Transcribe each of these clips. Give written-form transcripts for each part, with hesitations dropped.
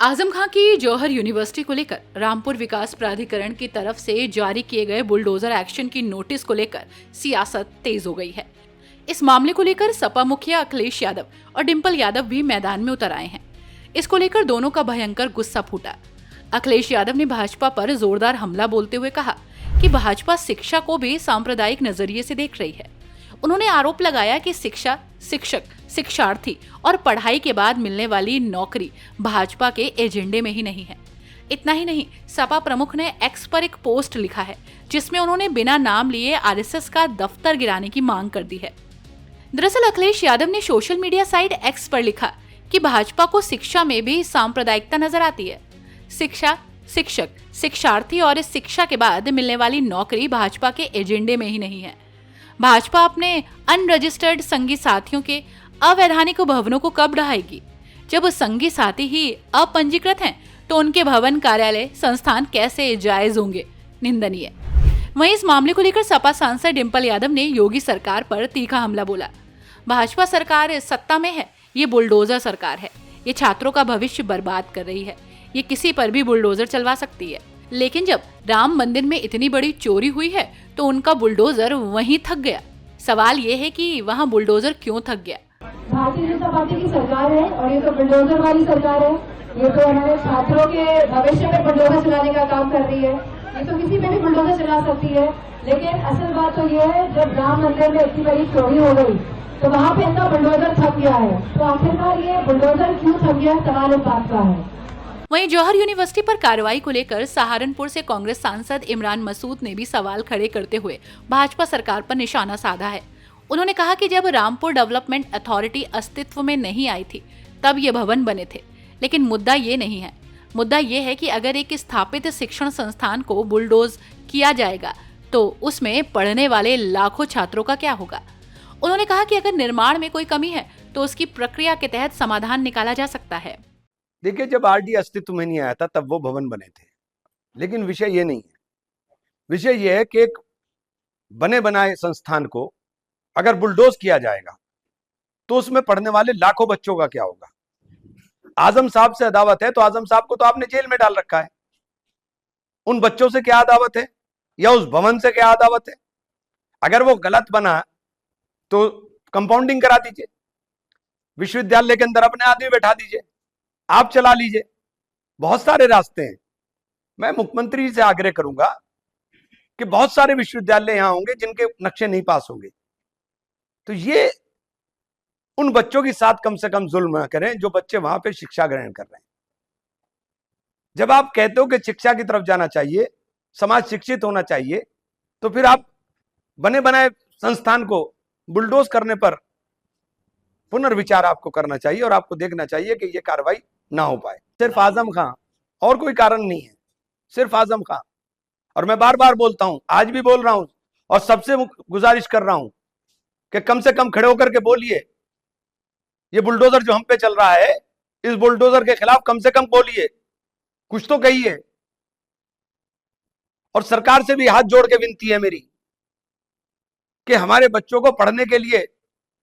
आजम खां की जौहर यूनिवर्सिटी को लेकर रामपुर विकास प्राधिकरण की तरफ से जारी किए गए बुलडोजर एक्शन की नोटिस को लेकर सियासत तेज हो गई है। इस मामले को लेकर सपा मुखिया अखिलेश यादव और डिंपल यादव भी मैदान में उतर आए हैं। इसको लेकर दोनों का भयंकर गुस्सा फूटा। अखिलेश यादव ने भाजपा पर जोरदार हमला बोलते हुए कहा कि भाजपा शिक्षा को भी सांप्रदायिक नजरिए से देख रही है। उन्होंने आरोप लगाया कि शिक्षा, शिक्षक, शिक्षार्थी और पढ़ाई के बाद मिलने वाली नौकरी भाजपा के एजेंडे में ही नहीं है। इतना ही नहीं, सपा प्रमुख ने एक्स पर एक पोस्ट लिखा है जिसमें उन्होंने बिना नाम लिए आरएसएस का दफ्तर गिराने की मांग कर दी है। दरअसल अखिलेश यादव ने सोशल मीडिया साइट एक्स पर लिखा कि भाजपा को शिक्षा में भी सांप्रदायिकता नजर आती है। शिक्षा, शिक्षक, शिक्षार्थी और इस शिक्षा के बाद मिलने वाली नौकरी भाजपा के एजेंडे में ही नहीं है। भाजपा अपने अनरजिस्टर्ड संगी साथियों के अवैधानिक भवनों को कब ढहाएगी? जब संगी साथी ही अपंजीकृत हैं, तो उनके भवन, कार्यालय, संस्थान कैसे जायज होंगे? निंदनीय। वहीं इस मामले को लेकर सपा सांसद डिंपल यादव ने योगी सरकार पर तीखा हमला बोला। भाजपा सरकार सत्ता में है, ये बुलडोजर सरकार है। ये छात्रों का भविष्य बर्बाद कर रही है। ये किसी पर भी बुलडोजर चलवा सकती है। लेकिन जब राम मंदिर में इतनी बड़ी चोरी हुई है तो उनका बुलडोजर वहीं थक गया। सवाल ये है कि वहाँ बुलडोजर क्यों थक गया? भारतीय जनता पार्टी की सरकार है और ये तो बुलडोजर वाली सरकार है। ये तो हमारे छात्रों के भविष्य में बुलडोजर चलाने का काम कर रही है। ये तो किसी पे भी बुलडोजर चला सकती है। लेकिन असल बात तो ये है, जब राम मंदिर में इतनी बड़ी चोरी हो गई तो वहाँ पे इनका बुलडोजर थक गया है। तो आखिरकार ये बुलडोजर क्यों थक गया, सवाल इस बात का है। वहीं जौहर यूनिवर्सिटी पर कार्रवाई को लेकर सहारनपुर से कांग्रेस सांसद इमरान मसूद ने भी सवाल खड़े करते हुए भाजपा सरकार पर निशाना साधा है। उन्होंने कहा कि जब रामपुर डेवलपमेंट अथॉरिटी अस्तित्व में नहीं आई थी तब ये भवन बने थे। लेकिन मुद्दा ये नहीं है। मुद्दा ये है कि अगर एक स्थापित शिक्षण संस्थान को बुलडोज किया जाएगा तो उसमें पढ़ने वाले लाखों छात्रों का क्या होगा? उन्होंने कहा कि अगर निर्माण में कोई कमी है तो उसकी प्रक्रिया के तहत समाधान निकाला जा सकता है। देखिए, जब आरडी अस्तित्व में नहीं आया था तब वो भवन बने थे। लेकिन विषय ये नहीं है। विषय ये है कि एक बने बनाए संस्थान को अगर बुलडोज किया जाएगा तो उसमें पढ़ने वाले लाखों बच्चों का क्या होगा? आजम साहब से अदावत है तो आजम साहब को तो आपने जेल में डाल रखा है। उन बच्चों से क्या अदावत है या उस भवन से क्या अदावत है? अगर वो गलत बना तो कंपाउंडिंग करा दीजिए, विश्वविद्यालय के अंदर अपने आदमी बैठा दीजिए, आप चला लीजिए। बहुत सारे रास्ते हैं। मैं मुख्यमंत्री से आग्रह करूंगा कि बहुत सारे विश्वविद्यालय यहां होंगे जिनके नक्शे नहीं पास होंगे, तो ये उन बच्चों के साथ कम से कम जुल्म न करें जो बच्चे वहां पे शिक्षा ग्रहण कर रहे हैं। जब आप कहते हो कि शिक्षा की तरफ जाना चाहिए, समाज शिक्षित होना चाहिए, तो फिर आप बने बनाए संस्थान को बुलडोज करने पर पुनर्विचार आपको करना चाहिए और आपको देखना चाहिए कि यह कार्रवाई ना हो पाए। सिर्फ आजम खां, और कोई कारण नहीं है, सिर्फ आजम खां। और मैं बार बार बोलता हूं, आज भी बोल रहा हूं और सबसे गुजारिश कर रहा हूं कि कम से कम खड़े होकर के बोलिए। ये बुलडोजर जो हम पे चल रहा है, इस बुलडोजर के खिलाफ कम से कम बोलिए, कुछ तो कहिए। और सरकार से भी हाथ जोड़ के विनती है मेरी कि हमारे बच्चों को पढ़ने के लिए,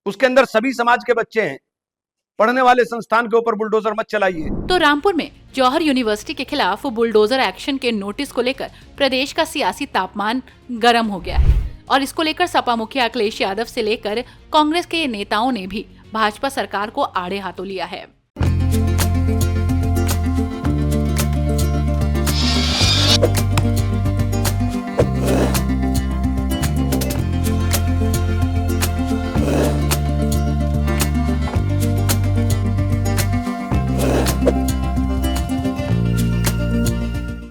उसके अंदर सभी समाज के बच्चे हैं, पढ़ने वाले संस्थान के ऊपर बुलडोजर मत चलाइए। तो रामपुर में जौहर यूनिवर्सिटी के खिलाफ बुलडोजर एक्शन के नोटिस को लेकर प्रदेश का सियासी तापमान गर्म हो गया है और इसको लेकर सपा मुखिया अखिलेश यादव से लेकर कांग्रेस के नेताओं ने भी भाजपा सरकार को आड़े हाथों लिया है।